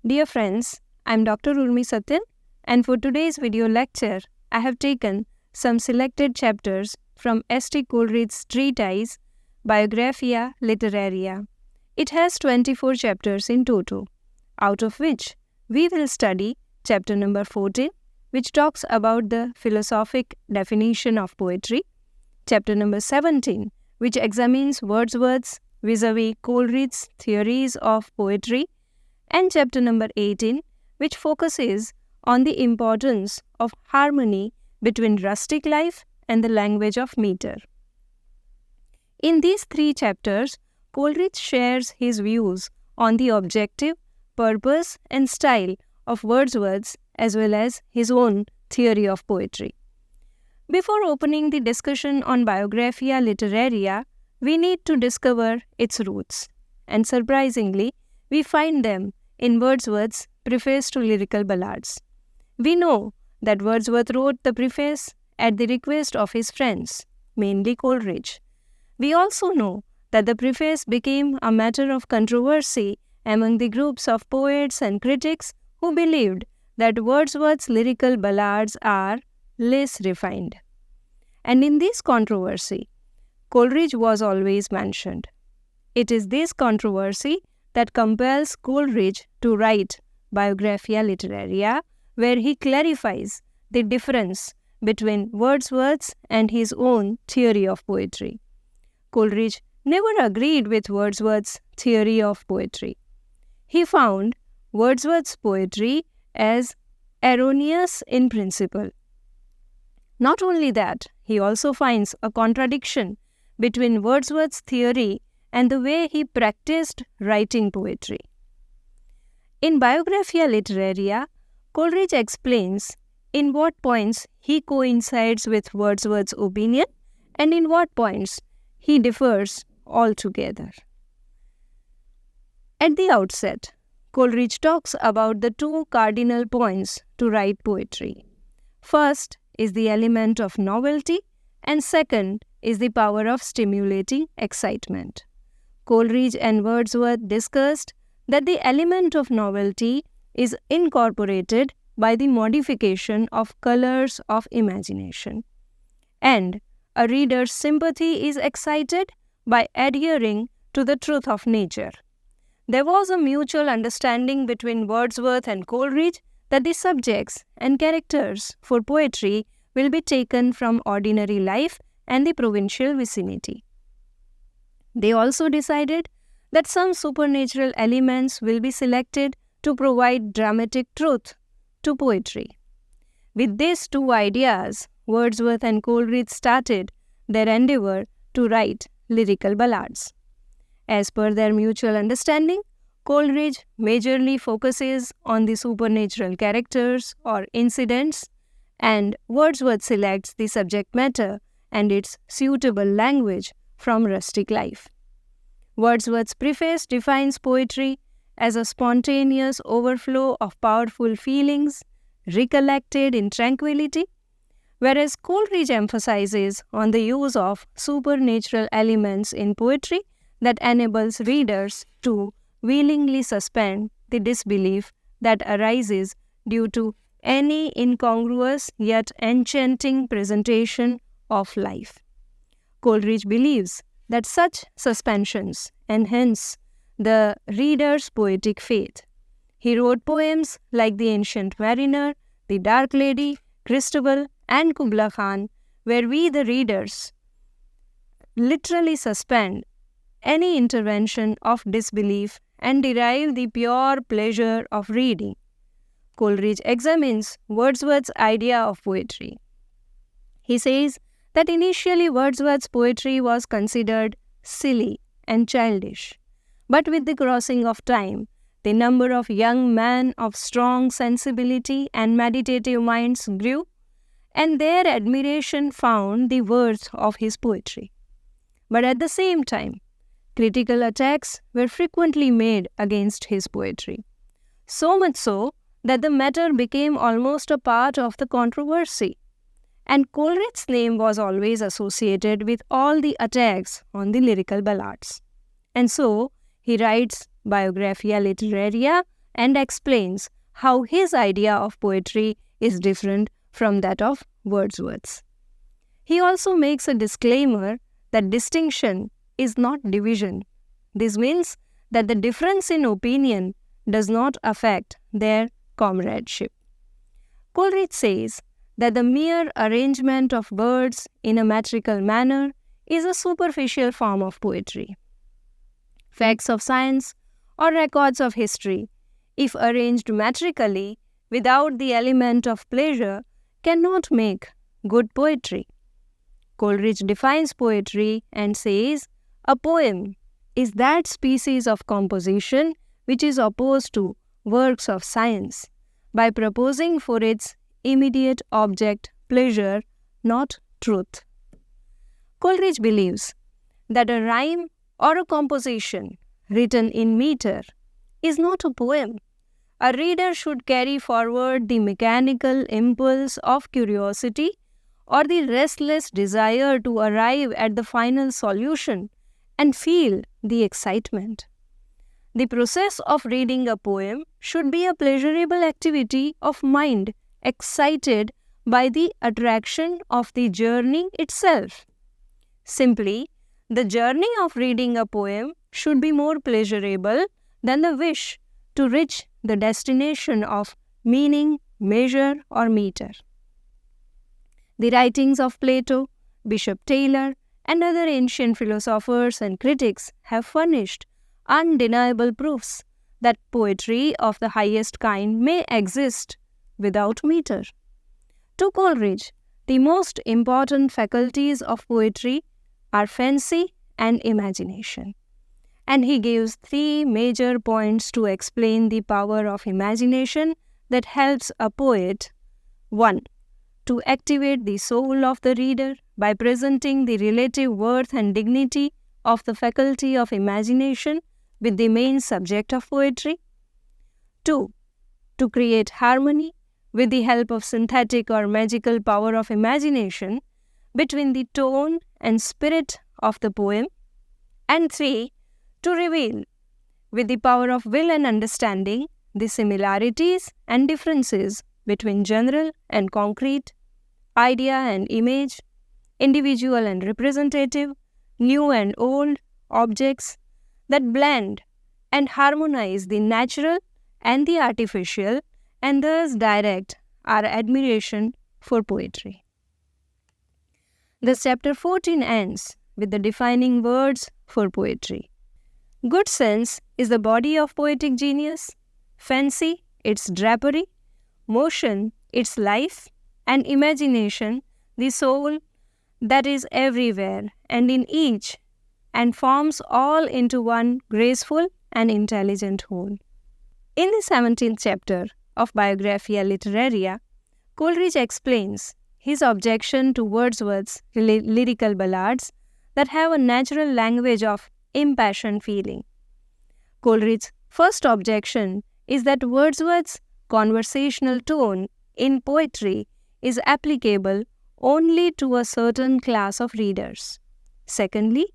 Dear friends, I am Dr. Urmi Satyan, and for today's video lecture, I have taken some selected chapters from St. Coleridge's treatise Biographia Literaria. It has 24 chapters in total, out of which we will study chapter number 14, which talks about the philosophic definition of poetry, chapter number 17, which examines Wordsworth's vis-a-vis Coleridge's theories of poetry, and chapter number 18, which focuses on the importance of harmony between rustic life and the language of meter. In these three chapters, Coleridge shares his views on the objective, purpose, and style of Wordsworth's as well as his own theory of poetry. Before opening the discussion on Biographia Literaria, we need to discover its roots, and surprisingly, we find them in Wordsworth's preface to lyrical ballads. We know that Wordsworth wrote the preface at the request of his friends, mainly Coleridge. We also know that the preface became a matter of controversy among the groups of poets and critics who believed that Wordsworth's lyrical ballads are less refined. And in this controversy, Coleridge was always mentioned. It is this controversy that compels Coleridge to write Biographia Literaria, where he clarifies the difference between Wordsworth's and his own theory of poetry. Coleridge never agreed with Wordsworth's theory of poetry. He found Wordsworth's poetry as erroneous in principle. Not only that, he also finds a contradiction between Wordsworth's theory and the way he practiced writing poetry. In Biographia Literaria, Coleridge explains in what points he coincides with Wordsworth's opinion and in what points he differs altogether. At the outset, Coleridge talks about the two cardinal points to write poetry. First is the element of novelty, and second is the power of stimulating excitement. Coleridge and Wordsworth discussed that the element of novelty is incorporated by the modification of colors of imagination, and a reader's sympathy is excited by adhering to the truth of nature. There was a mutual understanding between Wordsworth and Coleridge that the subjects and characters for poetry will be taken from ordinary life and the provincial vicinity. They also decided that some supernatural elements will be selected to provide dramatic truth to poetry. With these two ideas, Wordsworth and Coleridge started their endeavor to write lyrical ballads. As per their mutual understanding, Coleridge majorly focuses on the supernatural characters or incidents, and Wordsworth selects the subject matter and its suitable language from rustic life. Wordsworth's preface defines poetry as a spontaneous overflow of powerful feelings recollected in tranquility, whereas Coleridge emphasizes on the use of supernatural elements in poetry that enables readers to willingly suspend the disbelief that arises due to any incongruous yet enchanting presentation of life. Coleridge believes that such suspensions enhance the reader's poetic faith. He wrote poems like The Ancient Mariner, The Dark Lady, Christabel, and Kubla Khan, where we, the readers, literally suspend any intervention of disbelief and derive the pure pleasure of reading. Coleridge examines Wordsworth's idea of poetry. He says that initially Wordsworth's poetry was considered silly and childish, but with the crossing of time, the number of young men of strong sensibility and meditative minds grew, and their admiration found the worth of his poetry. But at the same time, critical attacks were frequently made against his poetry, so much so that the matter became almost a part of the controversy, and Coleridge's name was always associated with all the attacks on the lyrical ballads. And so, he writes Biographia Literaria and explains how his idea of poetry is different from that of Wordsworth's. He also makes a disclaimer that distinction is not division. This means that the difference in opinion does not affect their comradeship. Coleridge says that the mere arrangement of words in a metrical manner is a superficial form of poetry. Facts of science or records of history, if arranged metrically without the element of pleasure, cannot make good poetry. Coleridge defines poetry and says, a poem is that species of composition which is opposed to works of science, by proposing for its immediate object pleasure, not truth. Coleridge believes that a rhyme or a composition written in meter is not a poem. A reader should carry forward the mechanical impulse of curiosity or the restless desire to arrive at the final solution and feel the excitement. The process of reading a poem should be a pleasurable activity of mind excited by the attraction of the journey itself. Simply, the journey of reading a poem should be more pleasurable than the wish to reach the destination of meaning, measure, or meter. The writings of Plato, Bishop Taylor, and other ancient philosophers and critics have furnished undeniable proofs that poetry of the highest kind may exist without meter. To Coleridge, the most important faculties of poetry are fancy and imagination. And he gives 3 major points to explain the power of imagination that helps a poet. 1. To activate the soul of the reader by presenting the relative worth and dignity of the faculty of imagination with the main subject of poetry. 2. To create harmony with the help of synthetic or magical power of imagination between the tone and spirit of the poem. And 3. To reveal, with the power of will and understanding, the similarities and differences between general and concrete, idea and image, individual and representative, new and old objects that blend and harmonize the natural and the artificial, and thus direct our admiration for poetry. Thus, chapter 14 ends with the defining words for poetry. Good sense is the body of poetic genius, fancy its drapery, motion its life, and imagination the soul that is everywhere and in each, and forms all into one graceful and intelligent whole. In the 17th chapter of Biographia Literaria, Coleridge explains his objection to Wordsworth's lyrical ballads that have a natural language of impassioned feeling. Coleridge's first objection is that Wordsworth's conversational tone in poetry is applicable only to a certain class of readers. Secondly,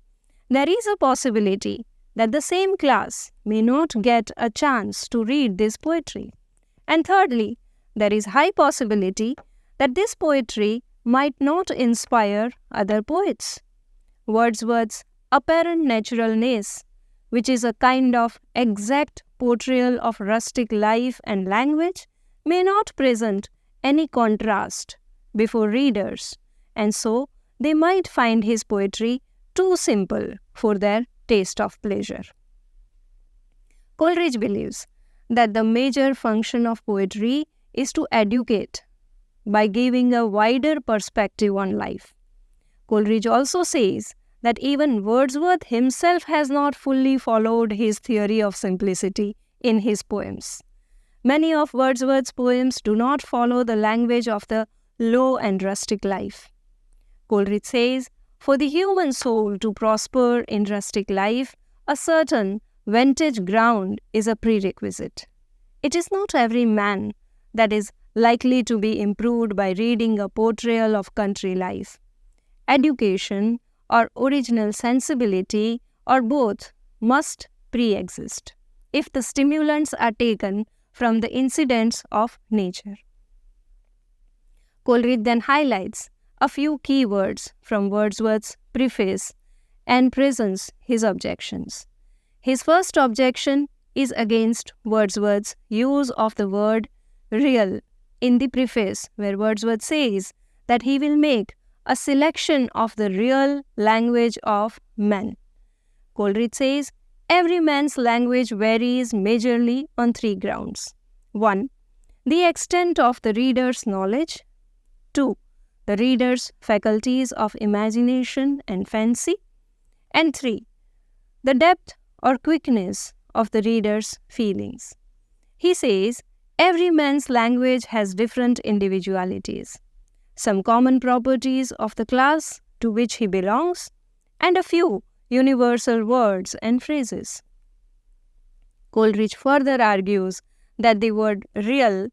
there is a possibility that the same class may not get a chance to read this poetry. And thirdly, there is high possibility that this poetry might not inspire other poets. Wordsworth's apparent naturalness, which is a kind of exact portrayal of rustic life and language, may not present any contrast before readers, and so they might find his poetry too simple for their taste of pleasure. Coleridge believes that the major function of poetry is to educate by giving a wider perspective on life. Coleridge also says that even Wordsworth himself has not fully followed his theory of simplicity in his poems. Many of Wordsworth's poems do not follow the language of the low and rustic life. Coleridge says, for the human soul to prosper in rustic life, a certain vantage ground is a prerequisite. It is not every man that is likely to be improved by reading a portrayal of country life. Education or original sensibility or both must pre-exist. if the stimulants are taken from the incidents of nature. Coleridge then highlights a few key words from Wordsworth's preface and presents his objections. His first objection is against Wordsworth's use of the word real in the preface, where Wordsworth says that he will make a selection of the real language of men. Coleridge says every man's language varies majorly on 3 grounds. 1. The extent of the reader's knowledge. 2. The reader's faculties of imagination and fancy. And 3. The depth or quickness of the reader's feelings. He says every man's language has different individualities, some common properties of the class to which he belongs, and a few universal words and phrases. Coleridge further argues that the word real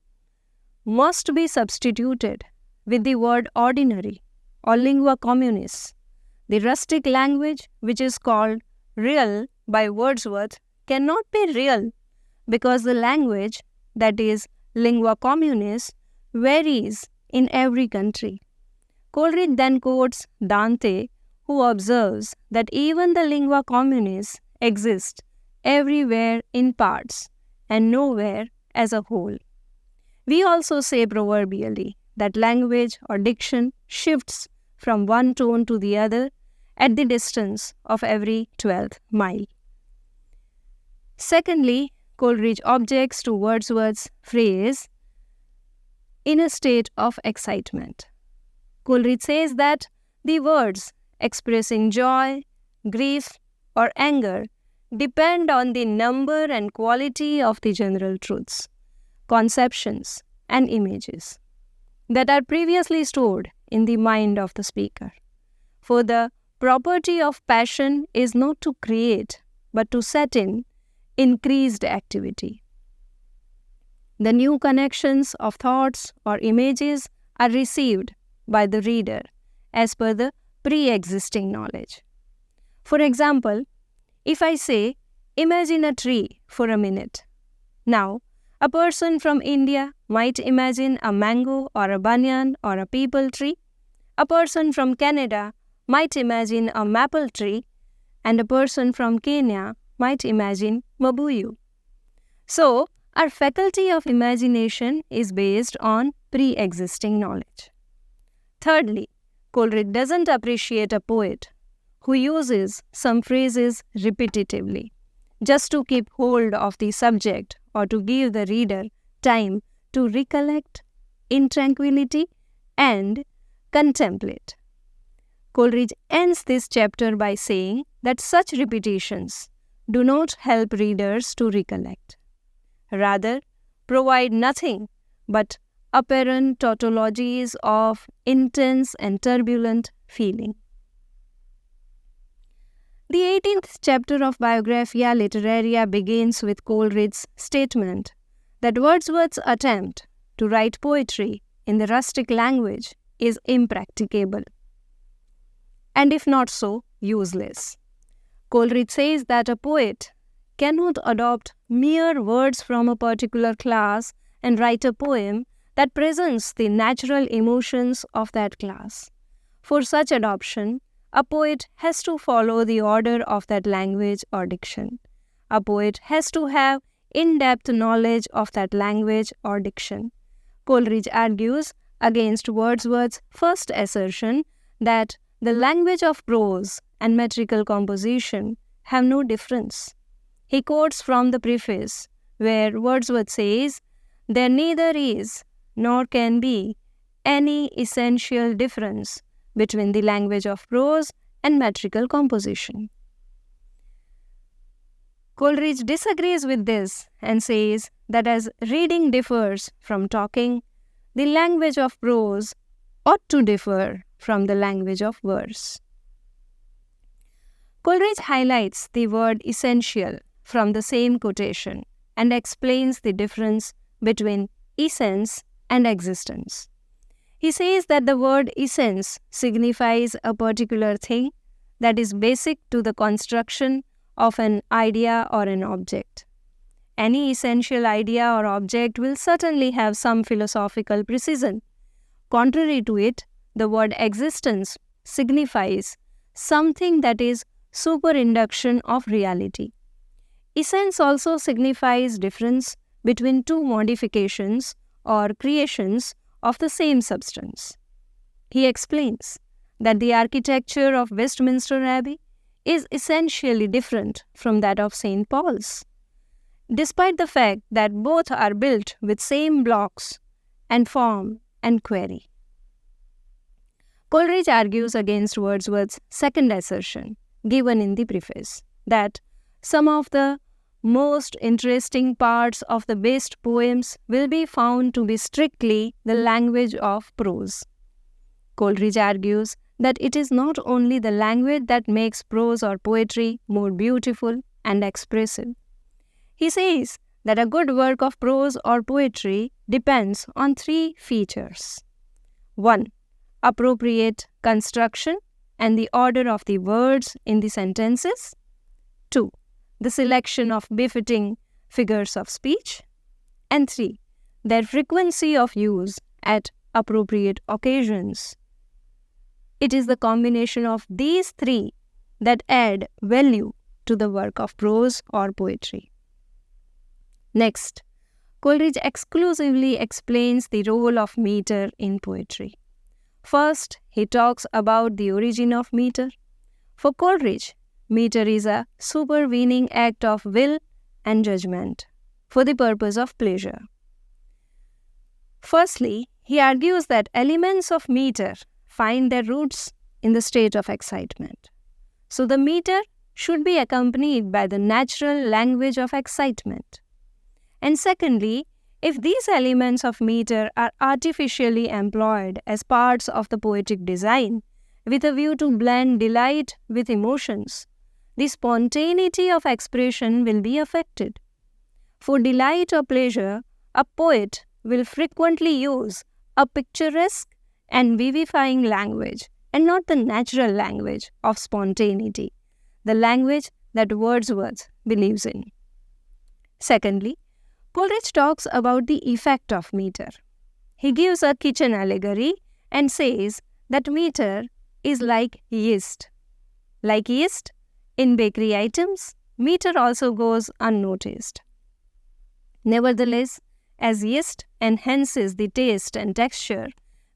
must be substituted with the word ordinary or lingua communis. The rustic language, which is called real by Wordsworth, cannot be real because the language, that is lingua communis, varies in every country. Coleridge then quotes Dante, who observes that even the lingua communis exist everywhere in parts and nowhere as a whole. We also say proverbially that language or diction shifts from one tone to the other at the distance of every 12th mile. Secondly, Coleridge objects to Wordsworth's phrase, in a state of excitement. Coleridge says that the words expressing joy, grief, or anger depend on the number and quality of the general truths, conceptions, and images that are previously stored in the mind of the speaker. For the property of passion is not to create, but to set in increased activity. The new connections of thoughts or images are received by the reader as per the pre-existing knowledge. For example, if I say, imagine a tree for a minute. Now, a person from India might imagine a mango or a banyan or a peepal tree. A person from Canada might imagine a maple tree, and a person from Kenya might imagine mabuyu. So, our faculty of imagination is based on pre-existing knowledge. Thirdly, Coleridge doesn't appreciate a poet who uses some phrases repetitively just to keep hold of the subject or to give the reader time to recollect in tranquility and contemplate. Coleridge ends this chapter by saying that such repetitions do not help readers to recollect. Rather, provide nothing but apparent tautologies of intense and turbulent feeling. The 18th chapter of Biographia Literaria begins with Coleridge's statement that Wordsworth's attempt to write poetry in the rustic language is impracticable, and if not so, useless. Coleridge says that a poet cannot adopt mere words from a particular class and write a poem that presents the natural emotions of that class. For such adoption, a poet has to follow the order of that language or diction. A poet has to have in-depth knowledge of that language or diction. Coleridge argues against Wordsworth's first assertion that the language of prose and metrical composition have no difference. He quotes from the preface, where Wordsworth says, "There neither is nor can be any essential difference between the language of prose and metrical composition." Coleridge disagrees with this and says that as reading differs from talking, the language of prose ought to differ from the language of verse. Coleridge highlights the word essential from the same quotation and explains the difference between essence and existence. He says that the word essence signifies a particular thing that is basic to the construction of an idea or an object. any essential idea or object will certainly have some philosophical precision. Contrary to it, the word existence signifies something that is superinduction of reality. Essence also signifies difference between two modifications or creations of the same substance. He explains that the architecture of Westminster Abbey is essentially different from that of St. Paul's, despite the fact that both are built with same blocks and form and query. Coleridge argues against Wordsworth's second assertion, given in the preface, that some of the most interesting parts of the best poems will be found to be strictly the language of prose. Coleridge argues that it is not only the language that makes prose or poetry more beautiful and expressive. He says that a good work of prose or poetry depends on three features. 1. Appropriate construction and the order of the words in the sentences. 2. The selection of befitting figures of speech. And 3. Their frequency of use at appropriate occasions. It is the combination of these three that add value to the work of prose or poetry. Next, Coleridge exclusively explains the role of meter in poetry. First, he talks about the origin of meter. For Coleridge, meter is a supervening act of will and judgment for the purpose of pleasure. Firstly, he argues that elements of meter find their roots in the state of excitement. So the meter should be accompanied by the natural language of excitement. And secondly, if these elements of meter are artificially employed as parts of the poetic design with a view to blend delight with emotions, the spontaneity of expression will be affected. For delight or pleasure, a poet will frequently use a picturesque and vivifying language and not the natural language of spontaneity, the language that Wordsworth believes in. Secondly, Coleridge talks about the effect of meter. He gives a kitchen allegory and says that meter is like yeast. Like yeast, in bakery items, meter also goes unnoticed. Nevertheless, as yeast enhances the taste and texture,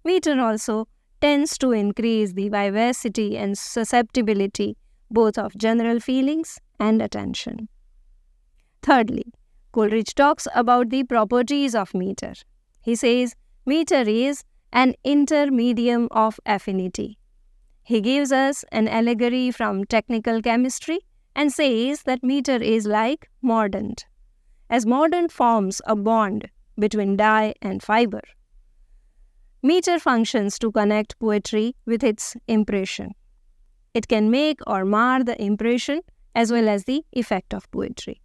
meter also tends to increase the vivacity and susceptibility both of general feelings and attention. Thirdly, Coleridge talks about the properties of meter. He says meter is an intermedium of affinity. He gives us an allegory from technical chemistry and says that meter is like mordant, as mordant forms a bond between dye and fiber. Meter functions to connect poetry with its impression. It can make or mar the impression as well as the effect of poetry.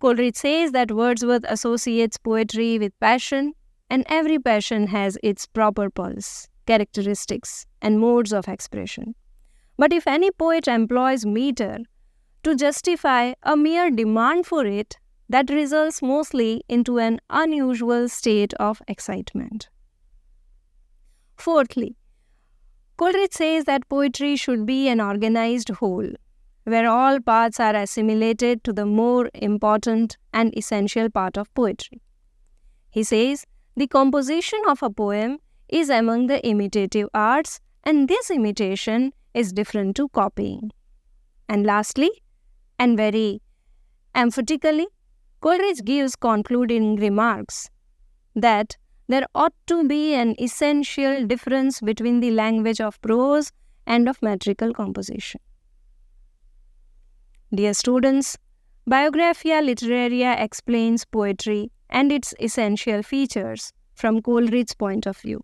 Coleridge says that Wordsworth associates poetry with passion, and every passion has its proper pulse, characteristics, and modes of expression. But if any poet employs meter to justify a mere demand for it, that results mostly into an unusual state of excitement. Fourthly, Coleridge says that poetry should be an organized whole, where all parts are assimilated to the more important and essential part of poetry. He says the composition of a poem is among the imitative arts, and this imitation is different to copying. And lastly, and very emphatically, Coleridge gives concluding remarks that there ought to be an essential difference between the language of prose and of metrical composition. Dear students, Biographia Literaria explains poetry and its essential features from Coleridge's point of view.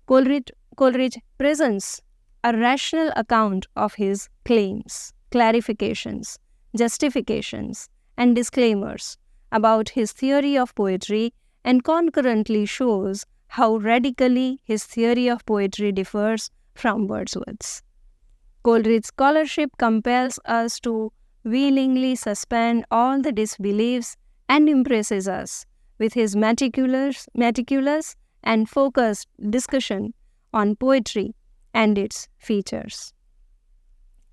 Coleridge presents a rational account of his claims, clarifications, justifications, and disclaimers about his theory of poetry and concurrently shows how radically his theory of poetry differs from Wordsworth's. Coleridge's scholarship compels us to willingly suspend all the disbeliefs and impresses us with his meticulous and focused discussion on poetry and its features.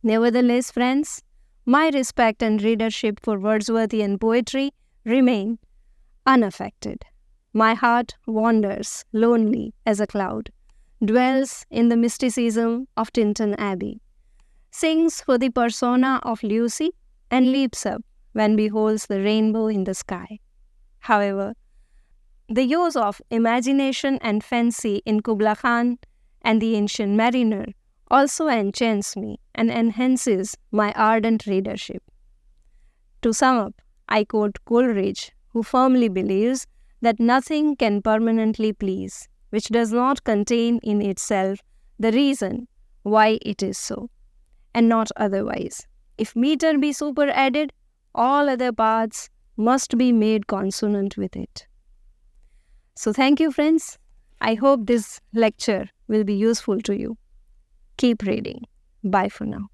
Nevertheless, friends, my respect and readership for Wordsworthian poetry remain unaffected. My heart wanders lonely as a cloud, dwells in the mysticism of Tintern Abbey, sings for the persona of Lucy, and leaps up when beholds the rainbow in the sky. However, the use of imagination and fancy in Kubla Khan and the Ancient Mariner also enchants me and enhances my ardent readership. To sum up, I quote Coleridge, who firmly believes that nothing can permanently please which does not contain in itself the reason why it is so, and not otherwise. If meter be superadded, all other parts must be made consonant with it. So thank you, friends. I hope this lecture will be useful to you. Keep reading. Bye for now.